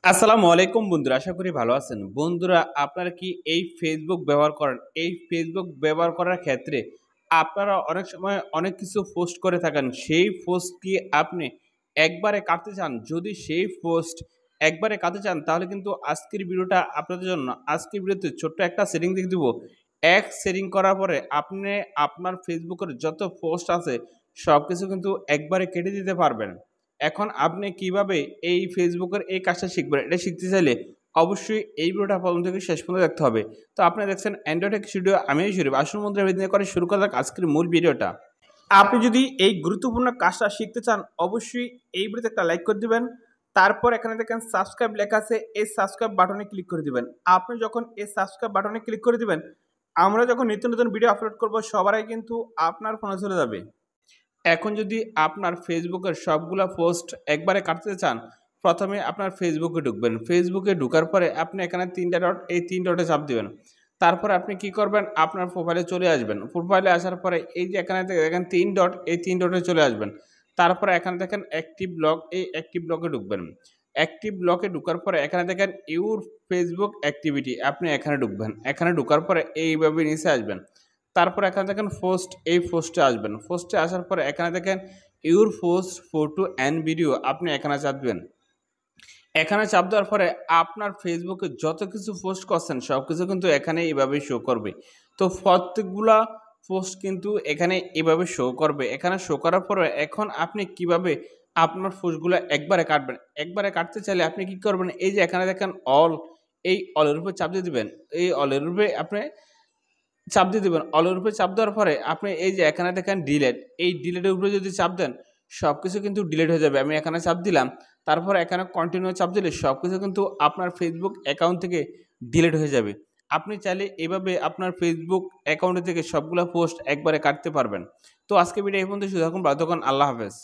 আসসালামু আলাইকুম বন্ধুরা, আশা করি ভালো আছেন। বন্ধুরা, আপনারা কি এই ফেসবুক ব্যবহার করেন? এই ফেসবুক ব্যবহার করার ক্ষেত্রে আপনারা অনেক সময় অনেক কিছু পোস্ট করে থাকেন। সেই পোস্ট কি আপনি একবারে কাটতে চান? যদি সেই পোস্ট একবারে কাটতে চান তাহলে কিন্তু আজকের ভিডিওটা আপনাদের জন্য। আজকের ভিডিওতে ছোট্ট একটা সেটিং দিয়ে দিব। এক সেটিং করার পরে আপনি আপনার ফেসবুকের যত পোস্ট আছে সবকিছু কিন্তু একবারে কেটে দিতে পারবেন। এখন আপনি কিভাবে এই ফেসবুকের এই কাজটা শিখবেন, এটা শিখতে চাইলে অবশ্যই এই ভিডিওটা প্রথম থেকে শেষ পর্যন্ত দেখতে হবে। তো আপনারা দেখছেন অ্যান্ড্রয়েড টেক স্টুডিও, আমি শরীফ। আসল মধ্যে করে শুরু করা যাক আজকের মূল ভিডিওটা। আপনি যদি এই গুরুত্বপূর্ণ কাজটা শিখতে চান অবশ্যই এই ভিডিওতে একটা লাইক করে দিবেন। তারপর এখানে দেখেন সাবস্ক্রাইব লেখা আছে, এই সাবস্ক্রাইব বাটনে ক্লিক করে দিবেন। আপনি যখন এই সাবস্ক্রাইব বাটনে ক্লিক করে দিবেন, আমরা যখন নিত্য নতুন ভিডিও আপলোড করব সবার আগে কিন্তু আপনার ফোনে চলে যাবে। এখন যদি আপনার ফেসবুকের সবগুলা পোস্ট একবারে কাটতে চান, প্রথমে আপনার ফেসবুকে ঢুকবেন। ফেসবুকে ঢোকার পরে আপনি এখানে ৩ টা ডট, এই ৩ ডটে চাপ দিবেন। তারপরে আপনি কি করবেন? আপনার প্রোফাইলে চলে আসবেন। প্রোফাইলে আসার পরে এই যে এখানে দেখেন ৩ ডট, এই ৩ ডটে চলে আসবেন। তারপরে এখানে দেখেন অ্যাক্টিভ ব্লগ, এই অ্যাক্টিভ ব্লগে ঢুকবেন। অ্যাক্টিভ ব্লগে ঢোকার পরে এখানে দেখেন ইউর ফেসবুক অ্যাক্টিভিটি, আপনি এখানে ঢুকবেন। এখানে ঢোকার পরে এইভাবে নিচে আসবেন। তারপর এখানে দেখেন পোস্ট, এই পোস্টে আসবেন। পোস্টে আসার পরে এখানে দেখেন your post photo and video, আপনি এখানে চাপ দিবেন। এখানে চাপ দেওয়ার পরে আপনার ফেসবুকে যত কিছু পোস্ট করছেন সব কিছু কিন্তু এখানে এভাবেই শো করবে। তো প্রত্যেকগুলা পোস্ট কিন্তু এখানে এভাবে শো করবে। এখানে শো করার পরে এখন আপনি কিভাবে আপনার পোস্টগুলো একবারে কাটবেন? একবারে কাটতে চাইলে আপনি কি করবেন? এই যে এখানে দেখেন অল, এই অলের উপরে চাপ দিয়ে দিবেন। এই অলের উপরে আপনি চাপ দিয়ে দিবেন। অলের উপরে চাপ দেওয়ার পরে আপনি এই যে এখানে দেখেন ডিলেট, এই ডিলেটের উপরে যদি চাপ দেন সবকিছু কিন্তু ডিলিট হয়ে যাবে। আমি এখানে চাপ দিলাম। তারপর এখানে কন্টিনিউ চাপ দিলে সবকিছু কিন্তু আপনার ফেসবুক অ্যাকাউন্ট থেকে ডিলিট হয়ে যাবে। আপনি চাইলে এভাবে আপনার ফেসবুক অ্যাকাউন্ট থেকে সবগুলা পোস্ট একবারে কাটতে পারবেন। তো আজকে ভিডিও এই পর্যন্ত। শুধু থাকুন, ভালো থাকুন। আল্লাহ হাফেজ।